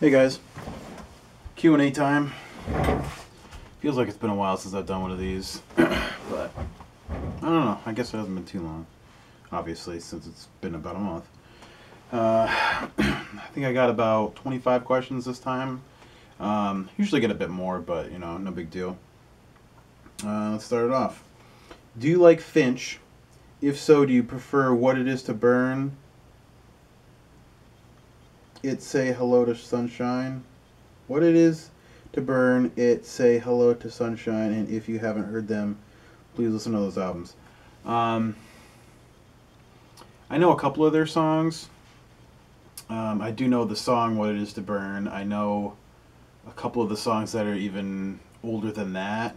Hey guys, Q&A time. Feels like it's been a while since I've done one of these, but I don't know. I guess it hasn't been too long, obviously, since it's been about a month. I think I got about 25 questions this time. Usually get a bit more, but no big deal. Let's start it off. Do you like Finch? If so, do you prefer What It Is to Burn, It Say Hello to Sunshine? What It Is to Burn, It Say Hello to Sunshine, and if you haven't heard them, please listen to those albums. Um, I know a couple of their songs. I do know the song What It Is to Burn. I know a couple of the songs that are even older than that.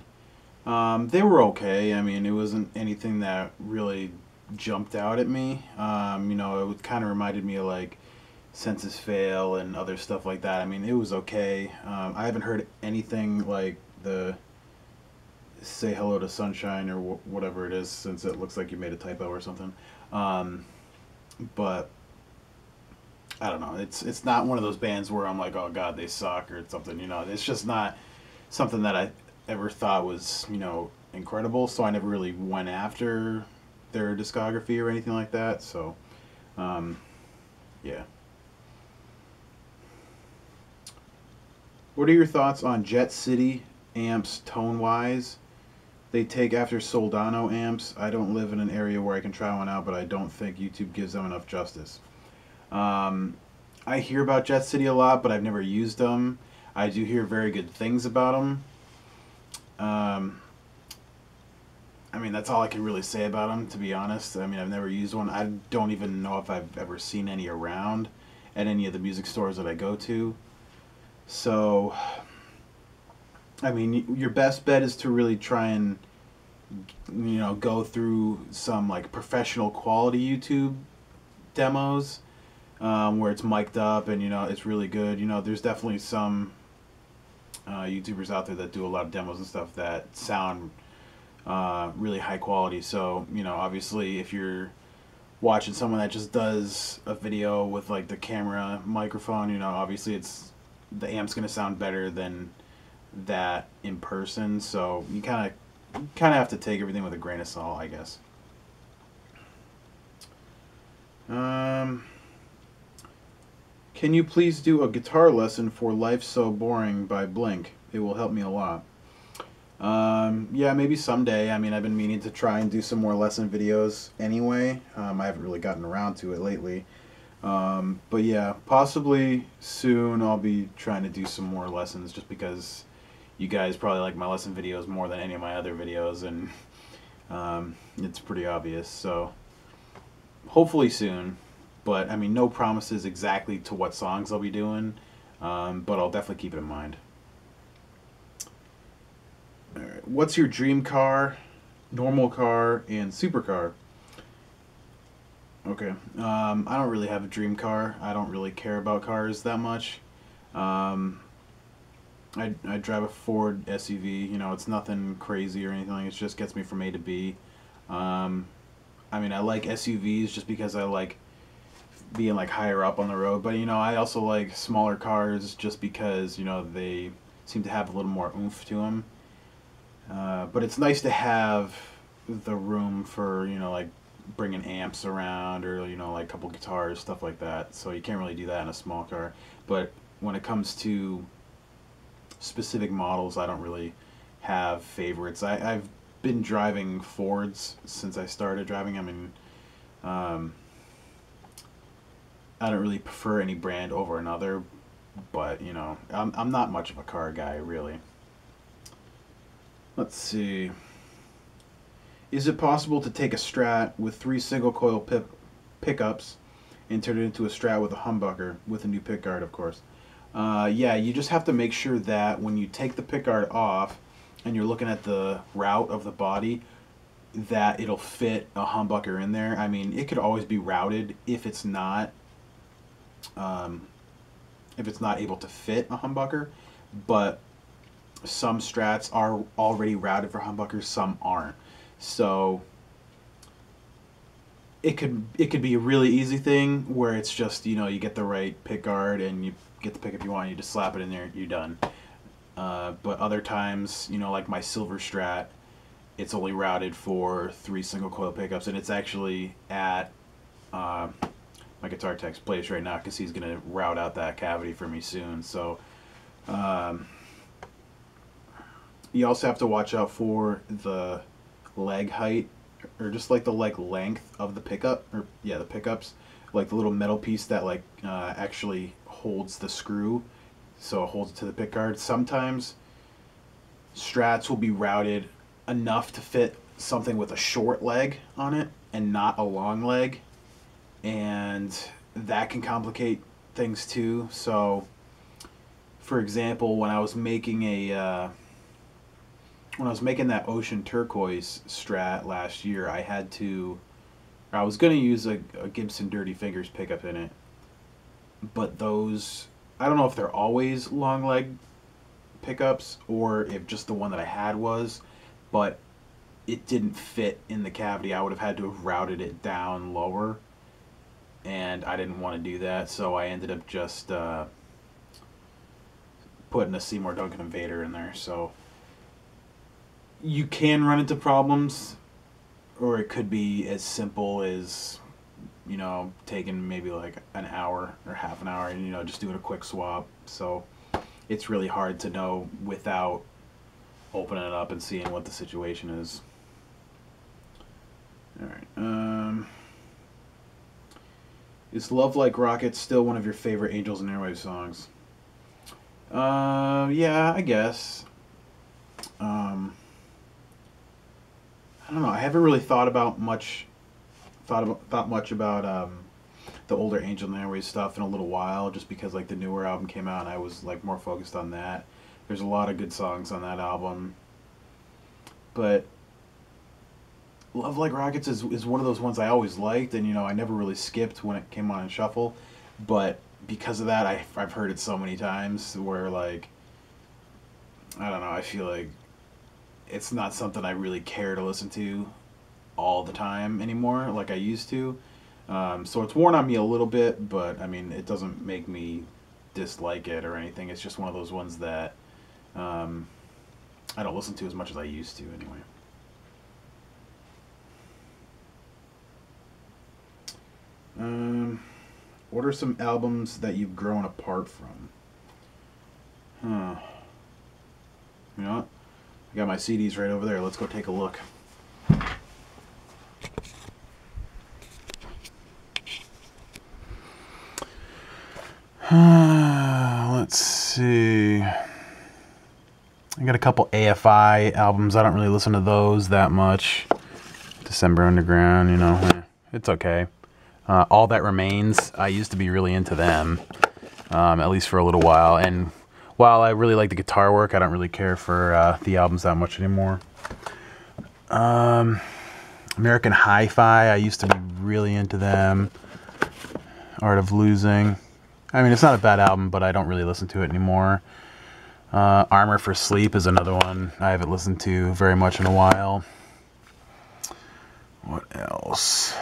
They were okay. I mean, it wasn't anything that really jumped out at me. It kind of reminded me of like Census Fail and other stuff like that. I mean, it was okay. I haven't heard anything like the Say Hello to Sunshine or whatever it is, since it looks like you made a typo or something. But I don't know. It's not one of those bands where I'm like, oh god, they suck or something. It's just not something that I ever thought was incredible. So I never really went after their discography or anything like that. So yeah. What are your thoughts on Jet City amps tone wise? They take after Soldano amps. I don't live in an area where I can try one out, but I don't think YouTube gives them enough justice. I hear about Jet City a lot, but I've never used them. I do hear very good things about them. I mean, that's all I can really say about them, to be honest. I mean, I've never used one. I don't even know if I've ever seen any around at any of the music stores that I go to. So, I mean, your best bet is to really try and, go through some like professional quality YouTube demos, where it's mic'd up and it's really good. There's definitely some YouTubers out there that do a lot of demos and stuff that sound really high quality. So obviously, if you're watching someone that just does a video with like the camera microphone, obviously the amp's gonna sound better than that in person. So you kind of have to take everything with a grain of salt, I guess. Can you please do a guitar lesson for Life's So Boring by Blink? It will help me a lot. Yeah, maybe someday. I mean, I've been meaning to try and do some more lesson videos anyway. I haven't really gotten around to it lately. But yeah, possibly soon I'll be trying to do some more lessons, just because you guys probably like my lesson videos more than any of my other videos, and it's pretty obvious. So hopefully soon. But I mean, no promises exactly to what songs I'll be doing, but I'll definitely keep it in mind. All right. What's your dream car, normal car, and supercar? Okay. I don't really have a dream car. I don't really care about cars that much. Um, I drive a Ford SUV. It's nothing crazy or anything. It just gets me from A to B. I mean, I like SUVs just because I like being like higher up on the road. But I also like smaller cars just because they seem to have a little more oomph to them. But it's nice to have the room for like bringing amps around, or like a couple guitars, stuff like that. So you can't really do that in a small car. But when it comes to specific models, I don't really have favorites. I've been driving Fords since I started driving. I mean, I don't really prefer any brand over another, but I'm not much of a car guy, really. Let's see. Is it possible to take a Strat with 3 single coil pickups and turn it into a Strat with a humbucker with a new pickguard, of course? Yeah, you just have to make sure that when you take the pickguard off and you're looking at the route of the body, that it'll fit a humbucker in there. I mean, it could always be routed if it's not able to fit a humbucker, but some Strats are already routed for humbuckers, some aren't. So it could be a really easy thing where it's just, you know, you get the right pick guard and you get the pickup you want, you just slap it in there, you're done. But other times, you know, like my Silver Strat, it's only routed for 3 single coil pickups, and it's actually at my guitar tech's place right now because he's gonna route out that cavity for me soon. So you also have to watch out for the leg height, or just like the leg length of the pickup, or yeah, the pickups, like the little metal piece that like actually holds the screw, so it holds it to the pick guard. Sometimes Strats will be routed enough to fit something with a short leg on it and not a long leg, and that can complicate things too. So for example, when I was making that Ocean Turquoise Strat last year, I was going to use a Gibson Dirty Fingers pickup in it, but those, I don't know if they're always long leg pickups or if just the one that I had was, but it didn't fit in the cavity. I would have had to have routed it down lower, and I didn't want to do that, so I ended up just putting a Seymour Duncan Invader in there. So you can run into problems, or it could be as simple as, you know, taking maybe like an hour or half an hour and, you know, just doing a quick swap. So it's really hard to know without opening it up and seeing what the situation is. Alright, is Love Like Rocket still one of your favorite Angels and Airwaves songs? Yeah, I guess. I don't know. I haven't really thought much about the older Angel and Airwaves stuff in a little while, just because like the newer album came out and I was like more focused on that. There's a lot of good songs on that album, but Love Like Rockets is one of those ones I always liked, and, you know, I never really skipped when it came on in shuffle, but because of that, I've heard it so many times where, like, I don't know, I feel like it's not something I really care to listen to all the time anymore like I used to. So it's worn on me a little bit, but I mean, it doesn't make me dislike it or anything. It's just one of those ones that I don't listen to as much as I used to anyway. What are some albums that you've grown apart from? You know what? I got my CDs right over there. Let's go take a look. Let's see. I got a couple AFI albums. I don't really listen to those that much. December Underground, you know, it's okay. All That Remains, I used to be really into them, at least for a little while. And while I really like the guitar work, I don't really care for the albums that much anymore. American Hi-Fi, I used to be really into them. Art of Losing. I mean, it's not a bad album, but I don't really listen to it anymore. Armor for Sleep is another one I haven't listened to very much in a while. What else?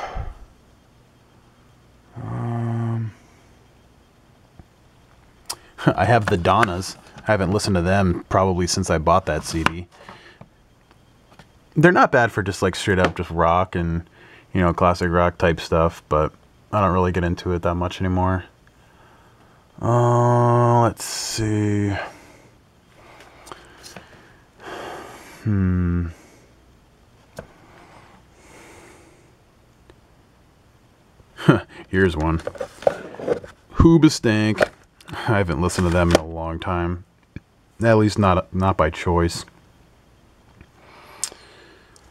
I have the Donnas. I haven't listened to them probably since I bought that CD. They're not bad for just like straight up just rock and, you know, classic rock type stuff, but I don't really get into it that much anymore. Let's see. Here's one. Hoobastank. I haven't listened to them in a long time. At least not by choice.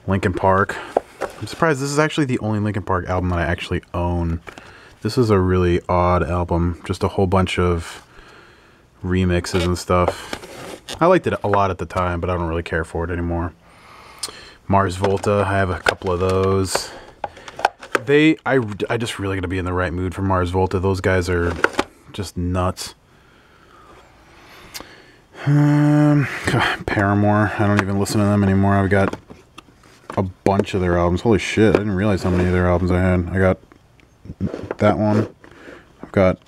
Linkin Park. I'm surprised this is actually the only Linkin Park album that I actually own. This is a really odd album. Just a whole bunch of remixes and stuff. I liked it a lot at the time, but I don't really care for it anymore. Mars Volta. I have a couple of those. I just really gotta be in the right mood for Mars Volta. Those guys are just nuts. Paramore. I don't even listen to them anymore. I've got a bunch of their albums. Holy shit, I didn't realize how many of their albums I had. I got that one. I've got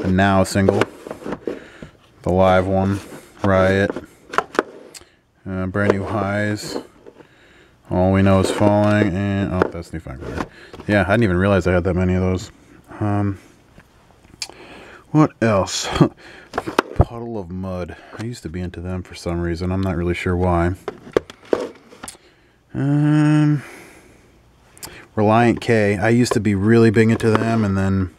a Now single. The live one. Riot. Brand New Highs. All We Know Is Falling. And, oh, that's Newfound Glory. Yeah, I didn't even realize I had that many of those. What else? Puddle of Mud. I used to be into them for some reason. I'm not really sure why. Reliant K. I used to be really big into them, and then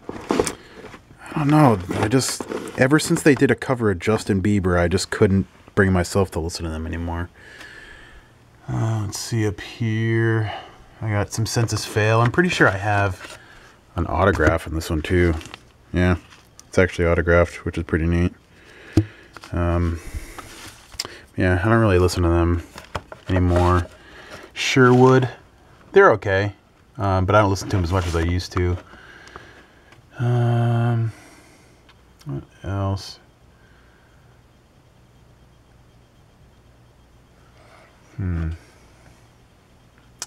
I don't know. I just, ever since they did a cover of Justin Bieber, I just couldn't bring myself to listen to them anymore. Let's see up here. I got some Census Fail. I'm pretty sure I have an autograph in this one too. Yeah, it's actually autographed, which is pretty neat. Yeah, I don't really listen to them anymore. Sherwood, they're okay, but I don't listen to them as much as I used to. What else?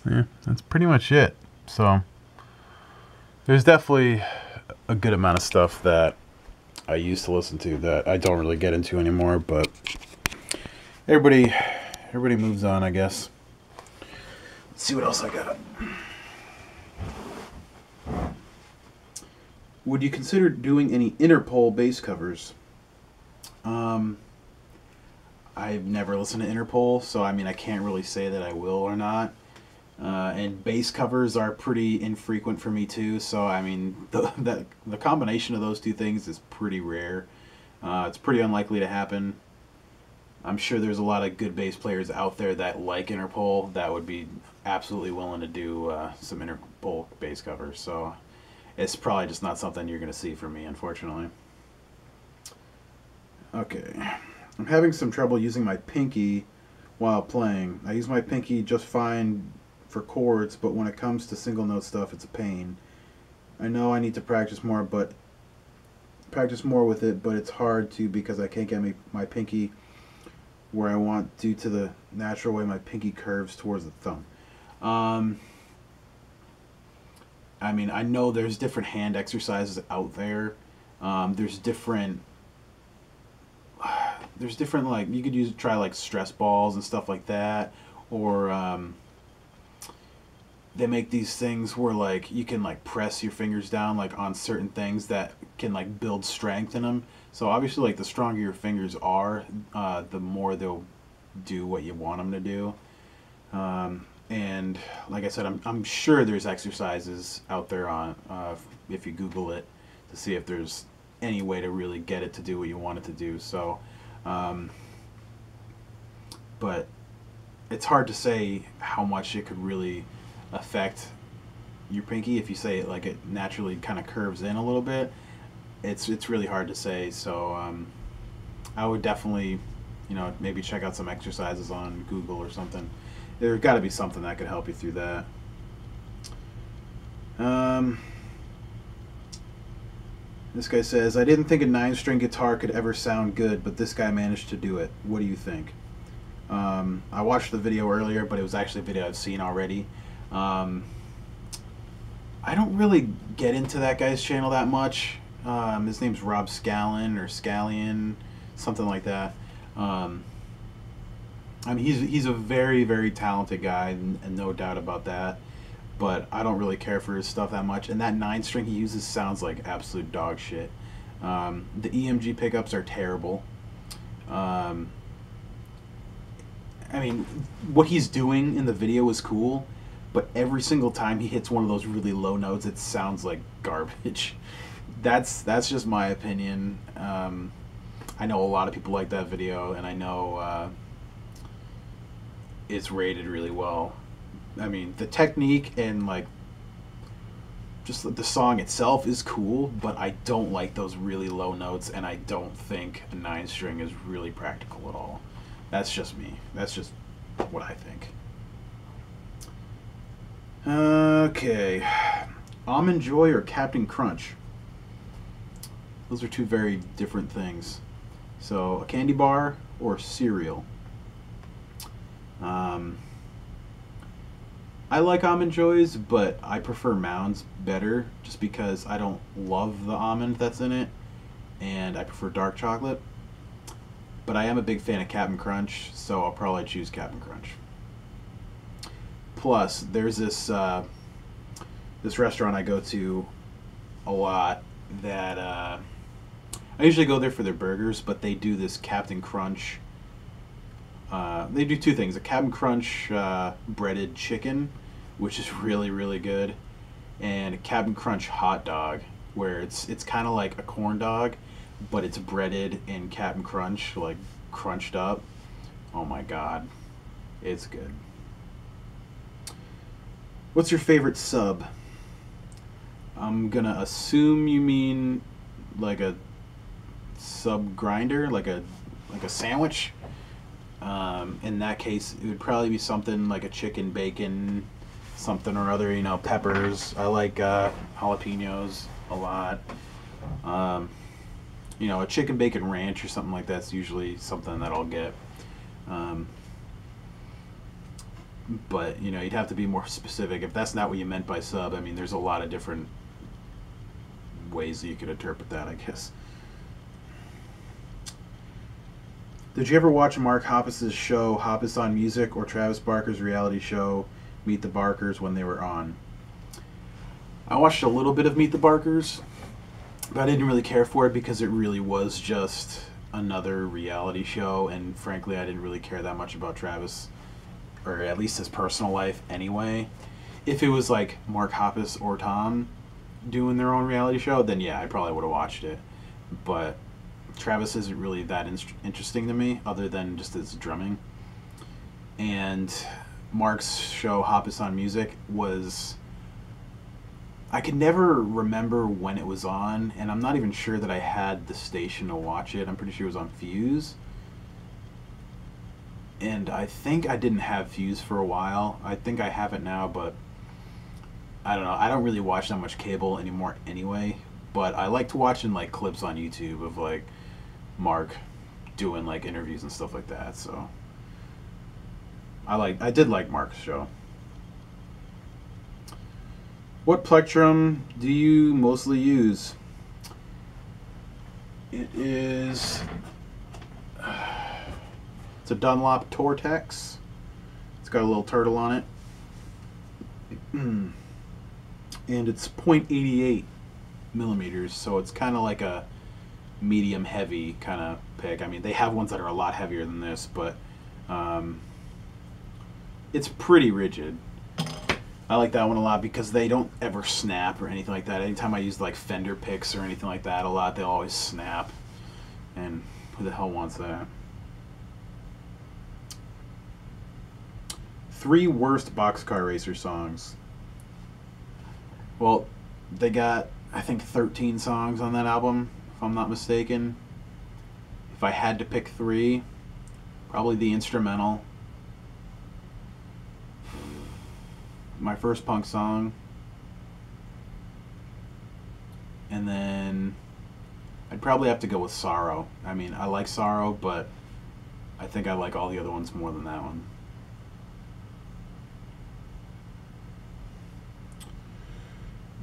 Yeah, that's pretty much it. So there's definitely a good amount of stuff that I used to listen to that I don't really get into anymore, but everybody moves on, I guess. Let's see what else I got. Would you consider doing any Interpol bass covers? I've never listened to Interpol, so I mean I can't really say that I will or not. And bass covers are pretty infrequent for me too, so I mean the combination of those two things is pretty rare. It's pretty unlikely to happen. I'm sure there's a lot of good bass players out there that like Interpol that would be absolutely willing to do some Interpol bass covers, so it's probably just not something you're going to see from me, unfortunately. Okay. I'm having some trouble using my pinky while playing. I use my pinky just fine for chords, but when it comes to single note stuff, it's a pain. I know I need to practice more with it, but it's hard to because I can't get my pinky where I want due to the natural way my pinky curves towards the thumb. I mean, I know there's different hand exercises out there. There's different like you could try like stress balls and stuff like that, or they make these things where like you can like press your fingers down like on certain things that can like build strength in them. So obviously like the stronger your fingers are, the more they'll do what you want them to do. And like I said, I'm sure there's exercises out there on if you Google it to see if there's any way to really get it to do what you want it to do. So but it's hard to say how much it could really affect your pinky. If you say it like it naturally kind of curves in a little bit, it's really hard to say. So I would definitely, you know, maybe check out some exercises on Google or something. There's got to be something that could help you through that. This guy says, I didn't think a 9-string guitar could ever sound good, but this guy managed to do it. What do you think? I watched the video earlier, but it was actually a video I've seen already. I don't really get into that guy's channel that much. His name's Rob Scallon or Scallion, something like that. I mean, he's a very, very talented guy, and no doubt about that. But I don't really care for his stuff that much. And that 9-string he uses sounds like absolute dog shit. The EMG pickups are terrible. I mean, what he's doing in the video is cool, but every single time he hits one of those really low notes, it sounds like garbage. That's just my opinion. I know a lot of people like that video, and I know it's rated really well. I mean, the technique and like just the song itself is cool, but I don't like those really low notes, and I don't think a 9-string is really practical at all. That's just me. That's just what I think. Okay. Almond Joy or Captain Crunch? Those are two very different things. So, a candy bar or cereal? I like almond joys, but I prefer mounds better just because I don't love the almond that's in it, and I prefer dark chocolate. But I am a big fan of Cap'n Crunch, so I'll probably choose Cap'n Crunch. Plus, there's this restaurant I go to a lot that I usually go there for their burgers, but they do this Captain Crunch. They do two things: a Captain Crunch breaded chicken, which is really really good, and a Captain Crunch hot dog, where it's kind of like a corn dog, but it's breaded in Captain Crunch, like crunched up. Oh my god, it's good. What's your favorite sub? I'm gonna assume you mean like a sub grinder, like a sandwich. In that case, it would probably be something like a chicken bacon, something or other. You know, peppers. I like jalapenos a lot. You know, a chicken bacon ranch or something like that's usually something that I'll get. But you know, you'd have to be more specific. If that's not what you meant by sub, I mean, there's a lot of different ways that you could interpret that, I guess. Did you ever watch Mark Hoppus's show Hoppus on Music or Travis Barker's reality show Meet the Barkers when they were on? I watched a little bit of Meet the Barkers, but I didn't really care for it because it really was just another reality show, and frankly I didn't really care that much about Travis, or at least his personal life anyway. If it was like Mark Hoppus or Tom doing their own reality show, then yeah, I probably would have watched it. But Travis isn't really that interesting to me, other than just his drumming. And Mark's show, Hoppus on Music, was... I could never remember when it was on, and I'm not even sure that I had the station to watch it. I'm pretty sure it was on Fuse. And I think I didn't have Fuse for a while. I think I have it now, but I don't know. I don't really watch that much cable anymore anyway, but I liked watching like clips on YouTube of like Mark doing like interviews and stuff like that. So I did like Mark's show. What plectrum do you mostly use? It is it's a Dunlop Tortex. It's got a little turtle on it. And it's .88 millimeters, so it's kind of like a medium heavy kind of pick. I mean, they have ones that are a lot heavier than this, but it's pretty rigid. I like that one a lot because they don't ever snap or anything like that. Anytime I use like Fender picks or anything like that a lot, they'll always snap. And who the hell wants that? 3 worst Boxcar Racer songs. Well, they got, I think, 13 songs on that album, if I'm not mistaken. If I had to pick 3, probably the instrumental. My First Punk Song. And then I'd probably have to go with Sorrow. I mean, I like Sorrow, but I think I like all the other ones more than that one.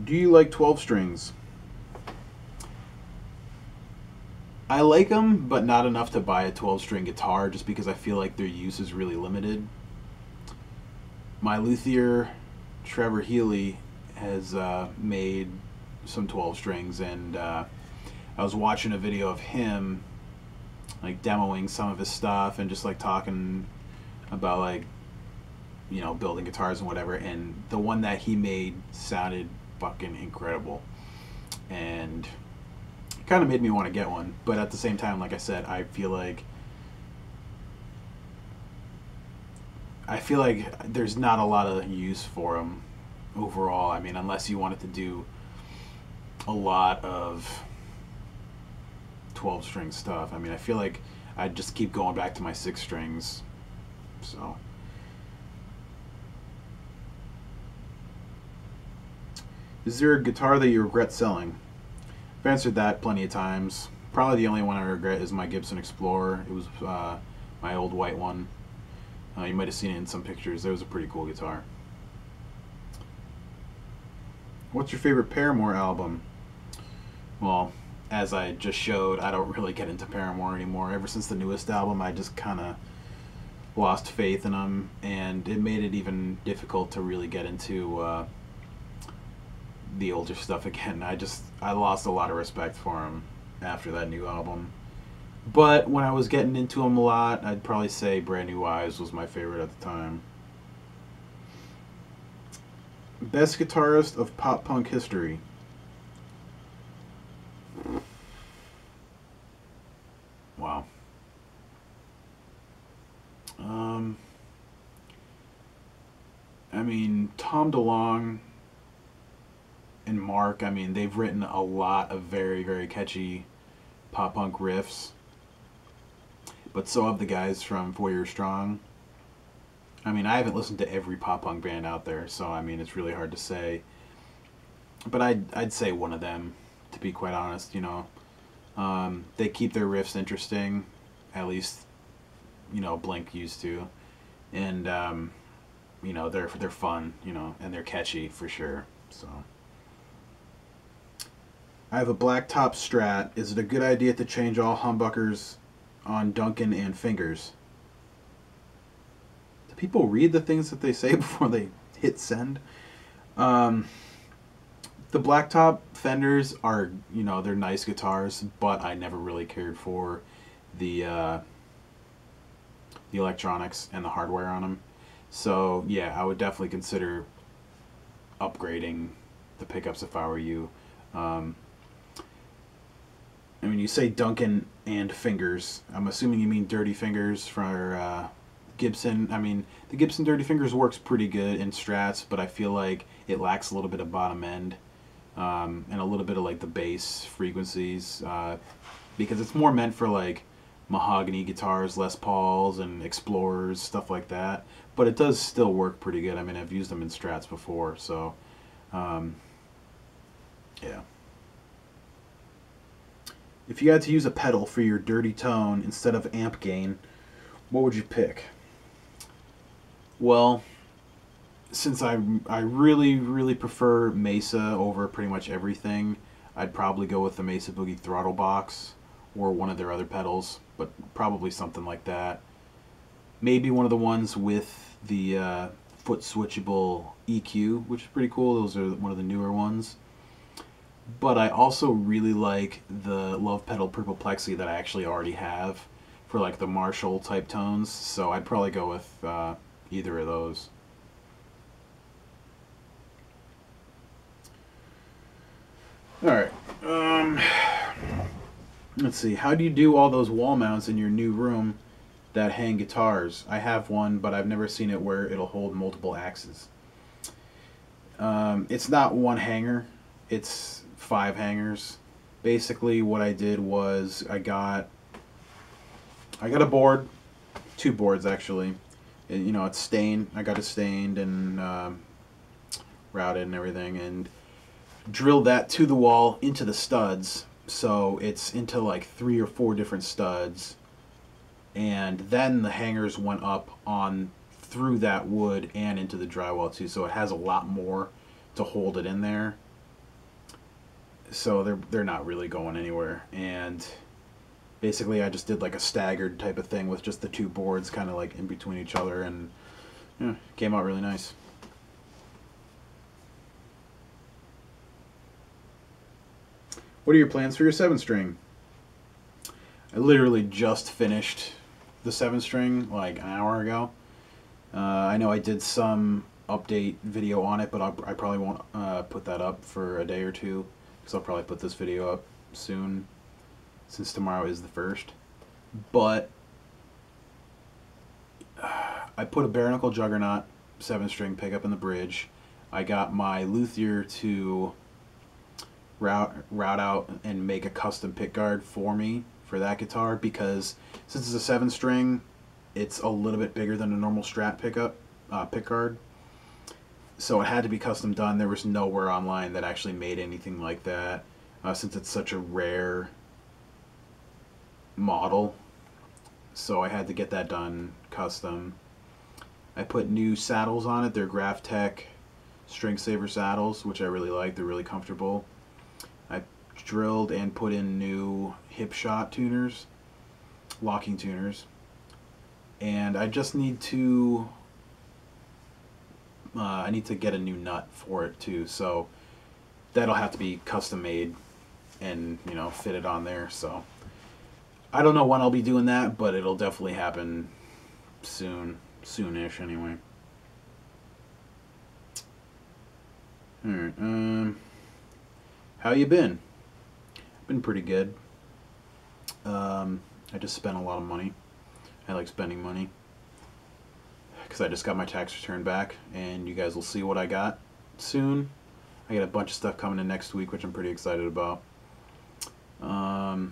Do you like 12 strings? I like them, but not enough to buy a 12-string guitar just because I feel like their use is really limited. My luthier, Trevor Healy, has made some 12 strings, and I was watching a video of him like demoing some of his stuff and just like talking about like, you know, building guitars and whatever, and the one that he made sounded fucking incredible, and it kind of made me want to get one. But at the same time, like I said, I feel like there's not a lot of use for them overall. I mean, unless you wanted to do a lot of 12-string stuff. I mean, I feel like I'd just keep going back to my 6 strings. So is there a guitar that you regret selling? I've answered that plenty of times. Probably the only one I regret is my Gibson Explorer. It was my old white one. You might have seen it in some pictures. It was a pretty cool guitar. What's your favorite Paramore album? Well, as I just showed, I don't really get into Paramore anymore. Ever since the newest album, I just kind of lost faith in them, and it made it even difficult to really get into the older stuff again. I lost a lot of respect for them after that new album. But when I was getting into them a lot, I'd probably say Brand New Eyes was my favorite at the time. Best guitarist of pop punk history. Wow. Um, I mean, Tom DeLonge and Mark, I mean, they've written a lot of very, very catchy pop punk riffs. But so have the guys from 4 Year Strong. I mean, I haven't listened to every pop punk band out there, so I mean, it's really hard to say. But I'd say one of them, to be quite honest. You know, they keep their riffs interesting, at least Blink used to, and they're fun, and they're catchy for sure. So. I have a blacktop Strat. Is it a good idea to change all humbuckers on Duncan and fingers? Do people read the things that they say before they hit send? The blacktop Fenders are, they're nice guitars, but I never really cared for the electronics and the hardware on them. So yeah, I would definitely consider upgrading the pickups if I were you. I mean, you say Duncan and fingers. I'm assuming you mean Dirty Fingers for Gibson. I mean, the Gibson Dirty Fingers works pretty good in Strats, but I feel like it lacks a little bit of bottom end and a little bit of like the bass frequencies because it's more meant for like mahogany guitars, Les Pauls, and Explorers, stuff like that. But it does still work pretty good. I mean, I've used them in Strats before, so yeah. If you had to use a pedal for your dirty tone instead of amp gain, what would you pick? Well, since I really, really prefer Mesa over pretty much everything, I'd probably go with the Mesa Boogie Throttle Box or one of their other pedals, but probably something like that. Maybe one of the ones with the foot switchable EQ, which is pretty cool. Those are one of the newer ones. But I also really like the Love Pedal Purple Plexi that I actually already have for like the Marshall type tones. So I'd probably go with either of those. All right. Let's see. How do you do all those wall mounts in your new room that hang guitars? I have one, but I've never seen it where it'll hold multiple axes. It's not one hanger. It's 5 hangers. Basically, what I did was I got a board, 2 boards actually. It's stained. I got it stained and routed and everything, and drilled that to the wall into the studs. So it's into like 3 or 4 different studs, and then the hangers went up on through that wood and into the drywall too. So it has a lot more to hold it in there. So they're not really going anywhere. And basically I just did like a staggered type of thing with just the 2 boards kind of like in between each other, and yeah, came out really nice. What are your plans for your 7-string? I literally just finished the 7-string like an hour ago. I know I did some update video on it, but I probably won't put that up for a day or two, because I'll probably put this video up soon, since tomorrow is the 1st. But I put a bare knuckle Juggernaut 7-string pickup in the bridge. I got my luthier to route out and make a custom pickguard for me for that guitar, because since it's a 7-string, it's a little bit bigger than a normal Strat pickguard. So it had to be custom done. There was nowhere online that actually made anything like that, since it's such a rare model. So I had to get that done custom. I put new saddles on it. They're Graphtec string saver saddles, which I really like. They're really comfortable. I drilled and put in new hip shot tuners, locking tuners, and I just need to I need to get a new nut for it too, so that'll have to be custom made and, you know, fit it on there. So I don't know when I'll be doing that, but it'll definitely happen soonish anyway. All right. How you been? Been pretty good. I just spent a lot of money. I like spending money because I just got my tax return back, and you guys will see what I got soon. I got a bunch of stuff coming in next week, which I'm pretty excited about. Other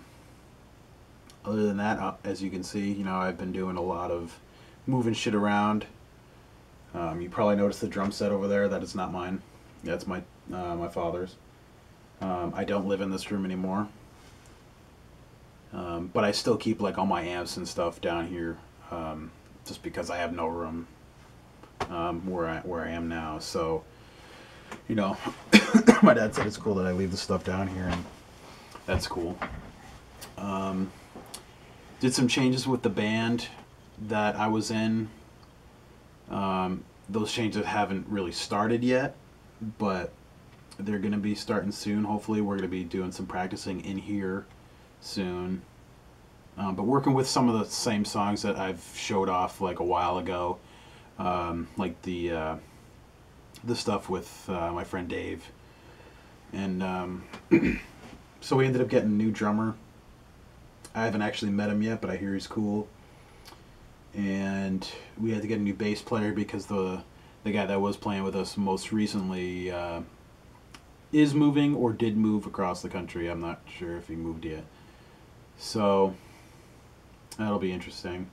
than that, as you can see, you know, I've been doing a lot of moving shit around. You probably noticed the drum set over there. That is not mine. That's my father's. I don't live in this room anymore. But I still keep like all my amps and stuff down here, just because I have no room where I am now. So, you know, my dad said it's cool that I leave the stuff down here, and that's cool. Did some changes with the band that I was in. Those changes haven't really started yet, but they're going to be starting soon. Hopefully we're going to be doing some practicing in here soon. But working with some of the same songs that I've showed off like a while ago, like the stuff with my friend Dave. And so we ended up getting a new drummer. I haven't actually met him yet, but I hear he's cool. And we had to get a new bass player because the guy that was playing with us most recently is moving or did move across the country. I'm not sure if he moved yet. So that'll be interesting.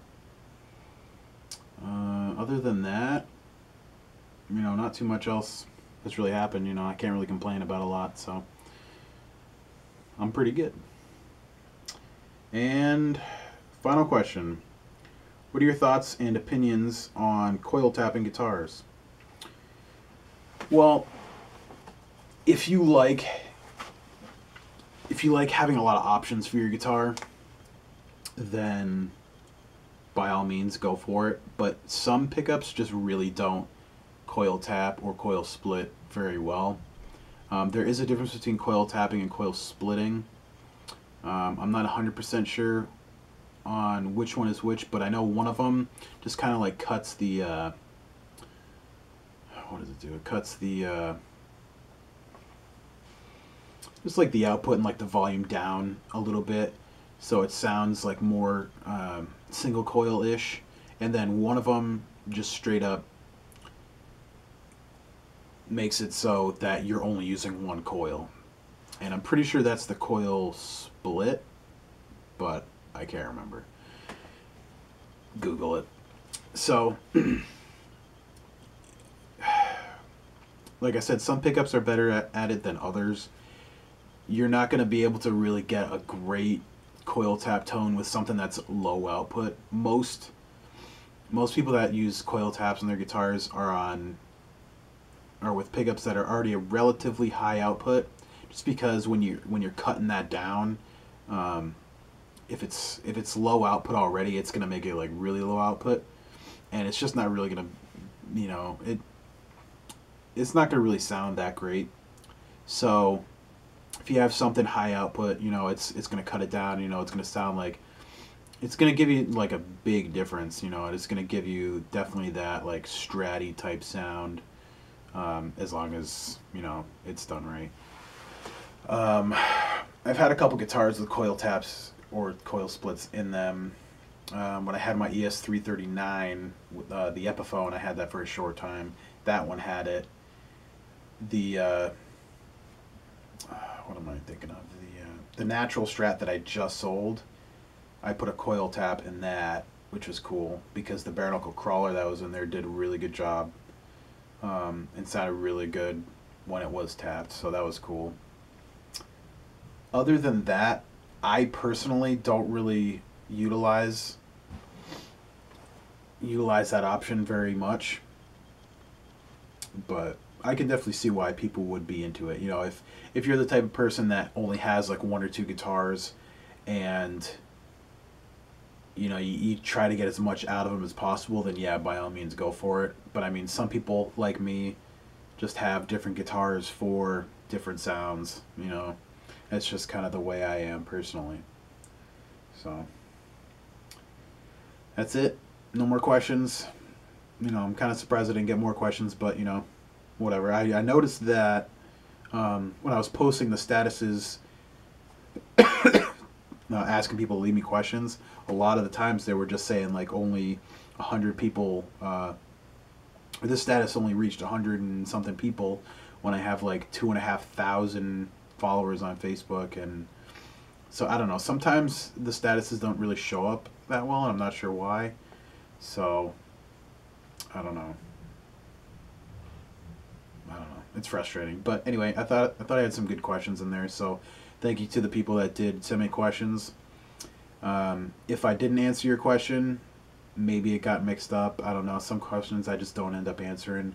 Other than that, you know, not too much else has really happened. You know, I can't really complain about a lot, so I'm pretty good. And final question. What are your thoughts and opinions on coil tapping guitars? Well, if you like having a lot of options for your guitar, then by all means go for it. But some pickups just really don't coil tap or coil split very well. There is a difference between coil tapping and coil splitting. I'm not 100% sure on which one is which, but I know one of them just kind of like cuts the what does it do? It cuts the just like the output and like the volume down a little bit, so it sounds like more single coil-ish. And then one of them just straight up makes it so that you're only using one coil. And I'm pretty sure that's the coil split, but I can't remember. Google it. So, like I said, some pickups are better at it than others. You're not going to be able to really get a great coil tap tone with something that's low output. Most people that use coil taps on their guitars are with pickups that are already a relatively high output. Just because when you're cutting that down, if it's low output already, it's gonna make it like really low output, and it's just not really gonna, you know, it's not gonna really sound that great. So if you have something high output, you know, it's gonna cut it down. You know, it's gonna sound like, it's gonna give you like a big difference. You know, it's gonna give you definitely that like Stratty type sound, as long as, you know, it's done right. I've had a couple guitars with coil taps or coil splits in them. When I had my ES339, the Epiphone, I had that for a short time. That one had it. The what am I thinking of? The natural Strat that I just sold, I put a coil tap in that, which was cool because the bare knuckle crawler that was in there did a really good job, and sounded really good when it was tapped. So that was cool. Other than that, I personally don't really utilize that option very much, but I can definitely see why people would be into it. You know, if you're the type of person that only has like one or two guitars, and you know you try to get as much out of them as possible, then yeah, by all means go for it. But I mean, some people like me just have different guitars for different sounds. You know, it's just kind of the way I am personally. So that's it. No more questions. You know, I'm kind of surprised I didn't get more questions, but you know, whatever. I noticed that when I was posting the statuses, asking people to leave me questions, a lot of the times they were just saying like only 100 people, or this status only reached 100 and something people, when I have like 2,500 followers on Facebook. And so I don't know. Sometimes the statuses don't really show up that well, and I'm not sure why. So I don't know. I don't know. It's frustrating, but anyway, I had some good questions in there. So thank you to the people that did send me questions. If I didn't answer your question, maybe it got mixed up. I don't know. Some questions I just don't end up answering.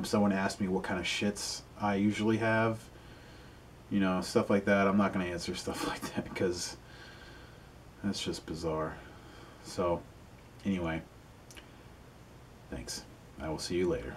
Someone asked me what kind of shits I usually have. You know, stuff like that. I'm not going to answer stuff like that because that's just bizarre. So, anyway, thanks. I will see you later.